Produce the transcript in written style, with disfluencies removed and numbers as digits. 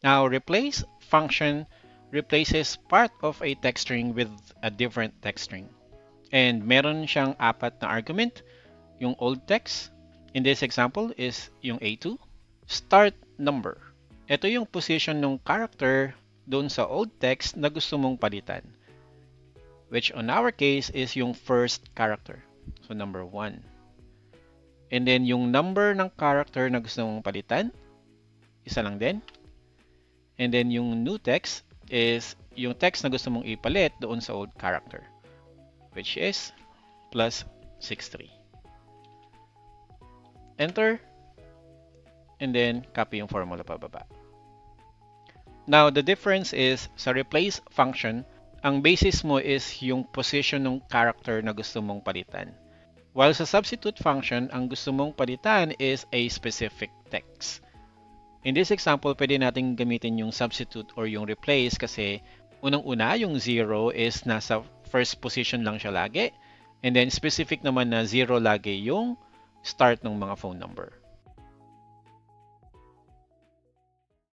Now, replace function replaces part of a text string with a different text string. And meron siyang apat na argument. Yung old text, in this example, is yung A2. Start number. Ito yung position ng character doon sa old text na gusto mong palitan. Which on our case is yung first character. So number 1. And then yung number ng character na gusto mong palitan, isa lang din. And then yung new text is yung text na gusto mong ipalit doon sa old character, which is plus 63. Enter. And then copy yung formula pababa. Now, the difference is sa replace function, ang basis mo is yung position ng character na gusto mong palitan. While sa substitute function, ang gusto mong palitan is a specific text. In this example, pwede natin gamitin yung substitute or yung replace kasi unang-una, yung 0 is nasa first position lang siya lagi. And then specific naman na 0 lagi yung start ng mga phone number.